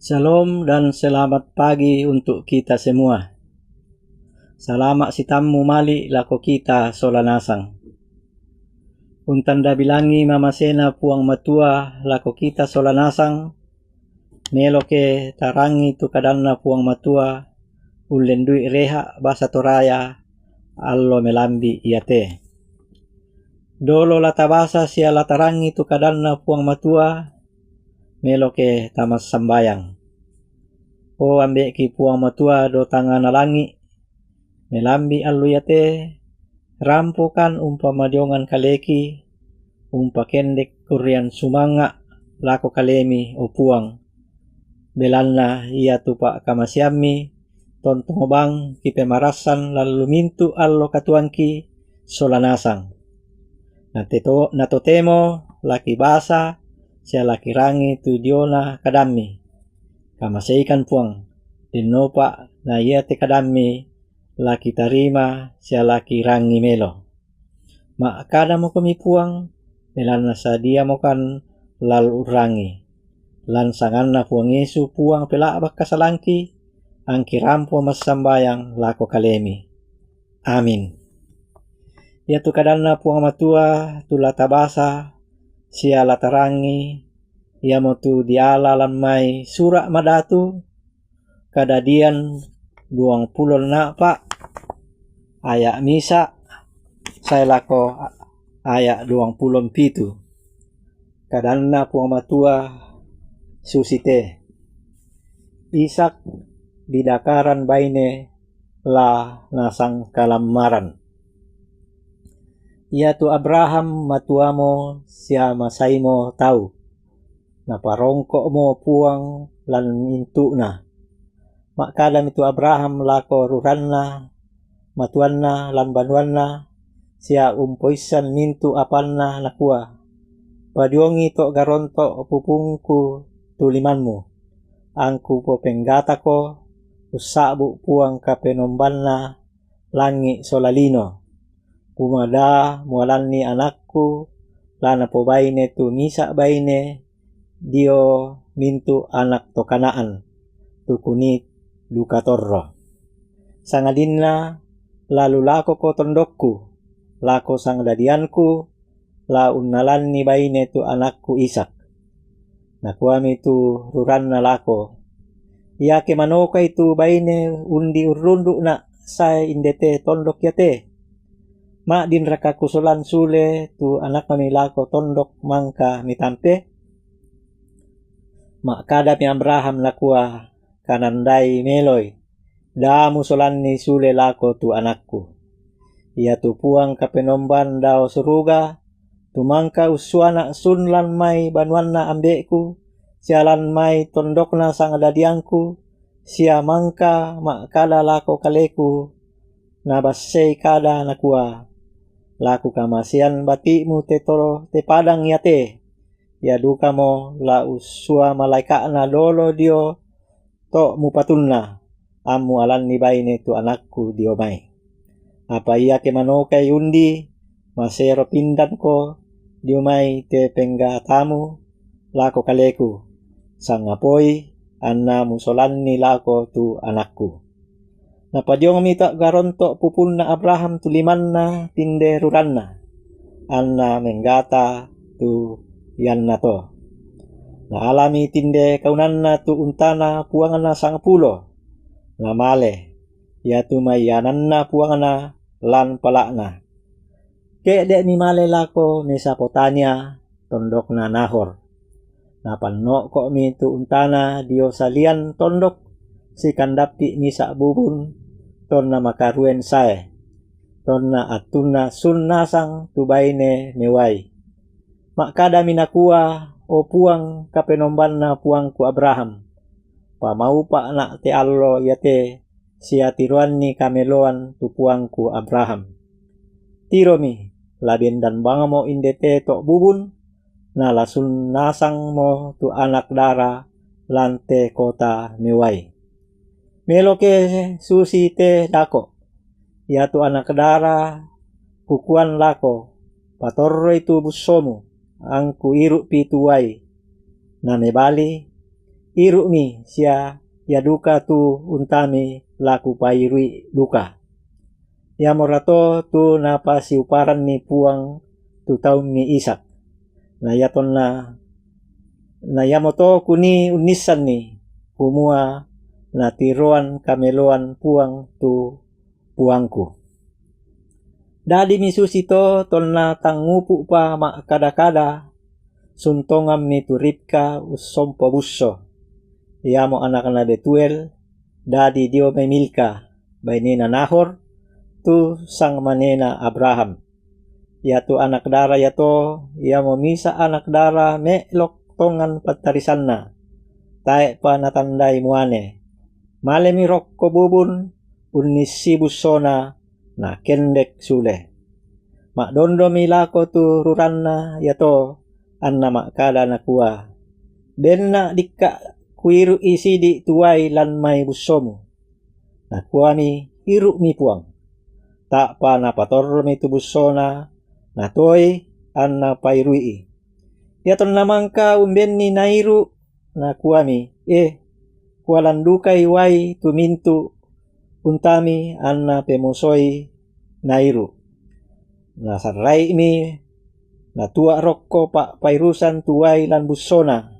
Shalom dan selamat pagi untuk kita semua. Salamat si tamu mali lako kita solanasang. Untanda bilangi mama sena puang matua lako kita solanasang. Melo ke tarangi tu kadanna puang matua. Ulendui reha basa toraya allo melambi iate. Dolo latabasa sia latarangi tu kadanna puang matua. Melo ke tamas sambayang. O ambek ki puang matua do tangana langi. Melambi allu yate. Rampokan umpama diongan kaleki. Umpa kendek kurian sumanga. Lako kalemi o puang. Belanna ia tupak kamasiami. Tontong bang kipe marasan lalu mintu allo katuanki solanasang. Nato temo laki basa. Sia laki rangi tu diona kadami. Kamaseikan puang. Dinopa na ia te kadami. Laki tarima sia laki rangi melo. Ma kada mo kami puang. Melana sa dia mo kan lalu rangi. Lan sanganna puang Yesu puang pelak bakasalangki. Angki rampo mas sambayang lako kalemi. Amin. Ya tu kadanna puang matua tu latabasa. Sia latarangi. Ia mo tu diala lan mai surak madatu. Kadadian 20 na pak. Ayak misa. Saya lako ayak 27. Kadanna puang matua susite. Isak bidakaran baine la nasang kalamaran. Ia tu Abraham matuamo sia masaimo tau. Naparongko mo puang lan mintu na. Makadam itu Abraham lako ruranna, matuanna lan banuanna, sia umpoisan mintu apanna nakua. Padiongi tok garonto pupungku tulimanmu. Angku po penggata ko, usabu puang kapenombanna, langi solalino. Kumada mualanni anakku, lana po baine tu nisa baine, dio mintu anak to kanaan. Tukunit duka torro. Sangadinna lalu lako ko tondokku. Lako sang dadianku. La unnalanni baine tu anakku Isak. Nakuami tu ruranna lako. Ia ke manoka itu baine undi urundu na saya indete tondok yate. Ma din raka kusulan sule tu anak kami lako tondok mangka mitampe. Ma kada mi Abraham nakua kanandai meloi. Da musolanni sule lako tu anakku. Ia tu puang kapenomban dao suruga. Tu mangka usuana sunlan mai banuanna ambekku. Sialan mai tondokna sang dadiangku. Sia mangka mak kada lako kaleku. Nabasei kada nakua. Laku kamasian batikmu te toro te padang yate. Ya duka mo la usua malaika na dolo dio tok mupatunna. Amu alanni baine tu anakku dio mai. Apa ia ke manoka yundi masero pindan ko dio mai te penggatamu lako kaleku. Sangapoi anna musolanni lako tu anakku. Napadiong mita garonto pupunna Abraham tulimanna tinde ruranna. Anna menggata tu yanna to. Na alami tinde kaunanna tu untana puangana 10. Na male. Ya tu mayananna puangana lan palakna. Ke dek ni male lako Mesopotania tondokna Nahor. Na panno kok mi tu untana dio salian tondok si kandapi misa bubun. Tonna makaruen sae. Tonna atuna sunnasang tubaine mewai. Makada minakua o puang kapenombanna puangku Abraham. Pamaupa nak te allo yate sia tiruanni kameloan tu puangku Abraham. Tiromi labien dan bangamo indete tok bubun. Na lasun nasang mo tu anak dara lante kota mewai. Melo ke susi te dako. Ya tu anak dara kukuan lako. Patorro itu busomu. Angku iruk pituai. Na mebali irukmi sia ya duka tu untami laku pairui duka. Ya morato tu napa si uparan mi puang tu tau mi Isak. Na yaton na yamoto kuni unisan ni kumua na tiroan kameloan puang tu puangku. Dadi mi susito tonna tangupu pa mak kada-kada suntongam mi turipka usompo busso. Yamo anak-anak Betuel dadi dio me Milka bainena Nahor tu sang manena Abraham. Yatu anak dara yato yamo misa anak dara me lok tongan patarisanna. Tae pa natandai muane. Male mi rokko bubun unnisi busona na kendek sule. Mak dondo mi lako tu ruranna yato anna mak kada nakua. Benna dikka kuiru isi di tuai lan mai busomu. Nakua mi iru mi puang. Tak pa napatorro mi tu busona na toi anna pairui. Yaton namangka umbenni nairu nakua mi kualandukai wai tumintu untami anna pemusoi nairu. Na sarai mi na tua rokko pak pairusan tuai lan busona.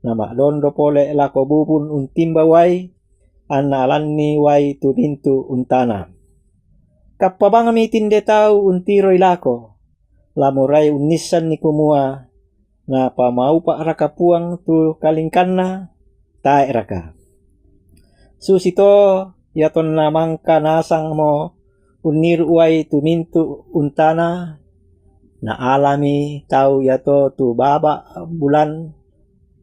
Nama dondo pole lako bubun untimba wai anna alanni wai tumintu untana. Kapabanga mi tinde tau untiro ilako. Lamurai unisan ni kumua na pamau pak raka puang tu kalingkanna tae raka. Susito yaton namangka nasang mo uniru wai tumintu untana na alami tau yato tu baba bulan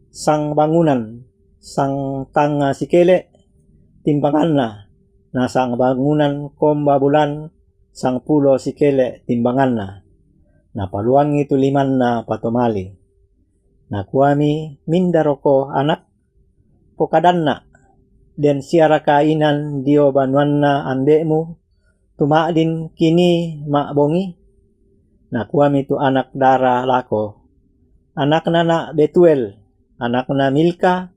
sang bangunan sang tanga sikele timbanganna na sang bangunan komba bulan sang pulo sikele timbanganna na paluangi tu limanna patomali. Na kuami mindaroko anak pokadanna den siara kainan dio banuanna ambekmu tumadin kini mak bongi. Na kuami tu anak dara lako. Anak nana Betuel, anak na Milka,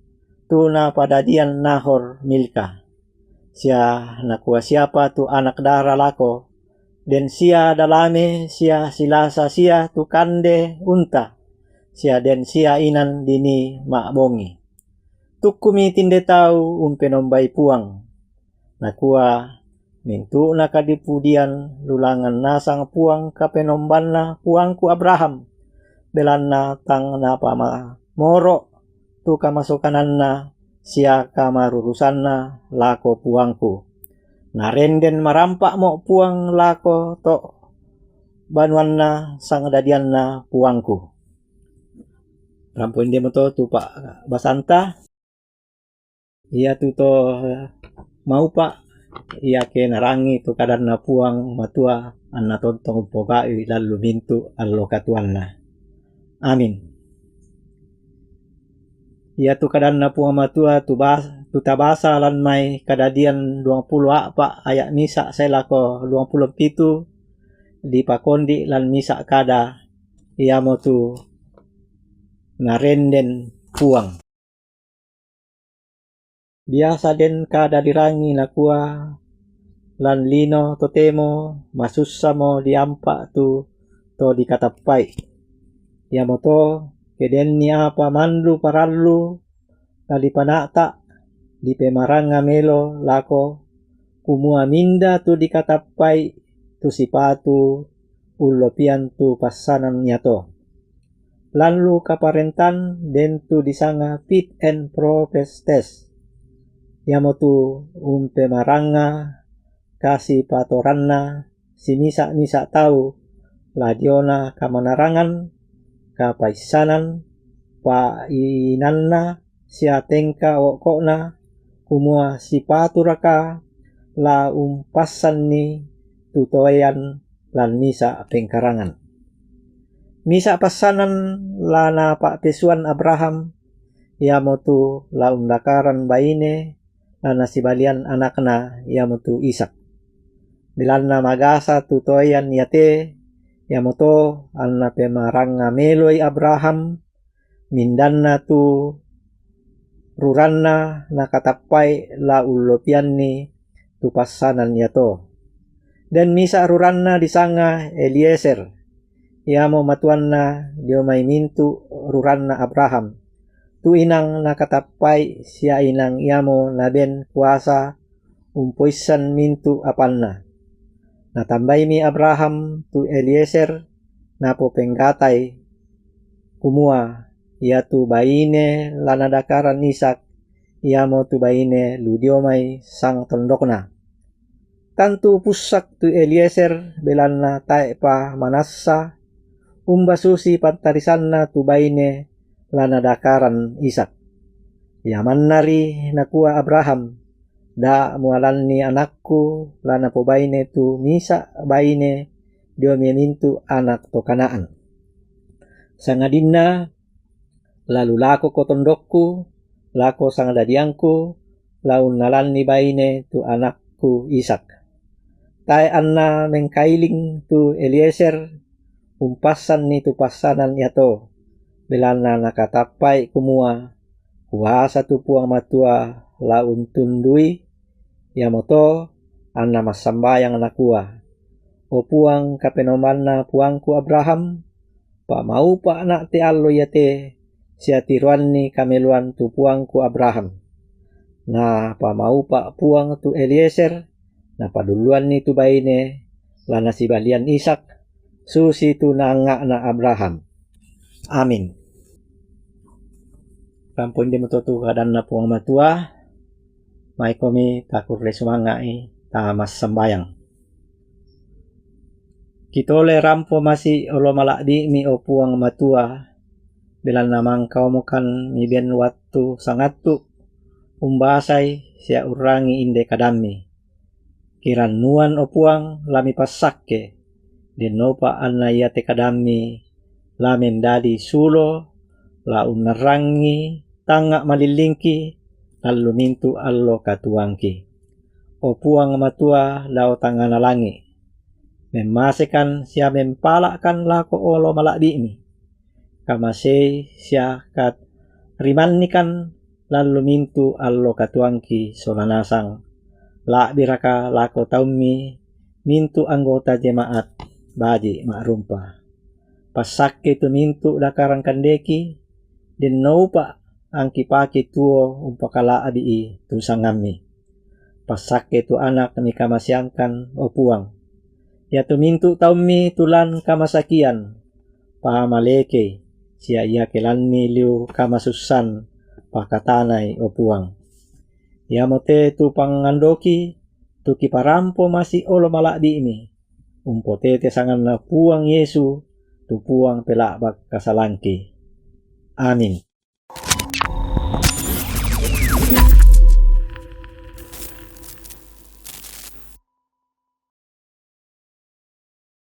tu na padadian Nahor Milka. Sia nakua siapa tu anak dara lako. Den sia dalame sia silasa sia tu kande unta. Sia den sia inan dini mak bongi. Tukumi tinde tau umpenombai puang. Nakua mintu na kadipudian lulangan nasang puang kapenombanna puangku Abraham. Belanna tang na pama moro tu kamasokananna sia kamarurusanna lako puangku. Narenden marampak mo puang lako to banuanna sang dadianna puangku. Rampuin dia moto tu pak basanta. Ia tu to mau pak ia ke narangi tu kadarna puang matua anna tontong pogai lalu mintu allo katuanna. Amin. Ia tu kadarna puang matua tu tabasa lan mai kadadian 20 apa ayak misa selako 27 di pakondi lan misa kada ia mo tu narenden puang. Biasa den kada dirangi nakua lan lino totemo masussa mo diampak tu to dikatapai. Ya moto keden ni apa mandu parallu kali panata di pemaranga melo lako kumua minda tu dikatapai tu sipatu ulopian tu pasanan nyato. Lalu kaparentan den tu disanga fit and proper test. Yamotu pemaranga kasi patoranna si misa tau ladiona kamanarangan kapaisanan painanna siatengka okokna kumua sipatu raka la umpasan ni tutoyan lan misa pengkarangan. Misa pasanan la na pak pesuan Abraham yamotu la undakaran baine lana sibalian anakna yamotu Isak. Bilanna magasa tutoyan yate yamoto anna pemaranga meloi Abraham mindanna tu ruranna nakatappai la ullopianni tu passanan yato. Dan misa ruranna disanga Eliezer, iamo matuanna dio may mintu ruranna Abraham, tu inang nakatappai sia inang iamo naben kuasa umpoisan mintu apanna. Natambay mi Abraham tu Eliezer napo penggatai kumua ia tu baine lanadakaran Ishak, iamo tu baine ludiomay sang tondokna. Tantu pusak tu Eliezer belanna tae pa manassa umbasusi pantarisanna tu baine lanadakaran Ishak. Yamannari nakua Abraham, da mualanni anakku lana po baine tu misa baine dio mintu anak to Kanaan. Sangadinna lalu lako ko tondokku, lako sangadadiangku, laun nalanni baine tu anakku Ishak. Tae anna mengkailing tu Eliezer umpasan ni tu pasanan yato, belana nakatapai kumua kuasa tu puang matua laun tundui, yamoto anna masambayang nakua. O puang kapenomanna puangku Abraham, pa mau pa anak te allo yate sia tiruanni kameluan tu puangku Abraham. Na pa mau pa puang tu Eliezer, na paduluan ni tu baine lana si balian Ishak, susi tu nanga na Abraham. Amin. Kampun di mututu kadan na puang matua, may komi takur leswangai tamas sembayang. Kitole rampo masih olo malakdi mi o puang matua, bilan namang kau mukan mi ben waktu sangatu umbasai sia urangi inde kadami. Kiran nuan o puang lami pasakke, dinopa anna yate kadami lamen dadi sulo, la unarangi tanga malilingki, lalu mintu allo katuangki. O puang matua lau tangana langi, memasekan sia mempalakkan lako olo malakdi mi. Kamase sia kat rimannikan lalu mintu allo katuangki solanasang. La biraka lako taumi mintu anggota jemaat baji makrumpa. Pasakke tu mintu dakarang kandeki, din naupa angki pake tuo umpakala adi tu sangami. Pasakke tu anak ni kamasyangkan o puang. Ya tu mintu taumi tulan kamasakian, pahamaleke sia ia kelanni liu kamasusan pakatanai o puang. Ya mote tu pangandoki tu kiparampo masih olo malakdi ini, umpotete sangan na puang Yesu tu puang pelak bak kasalangki. Amin.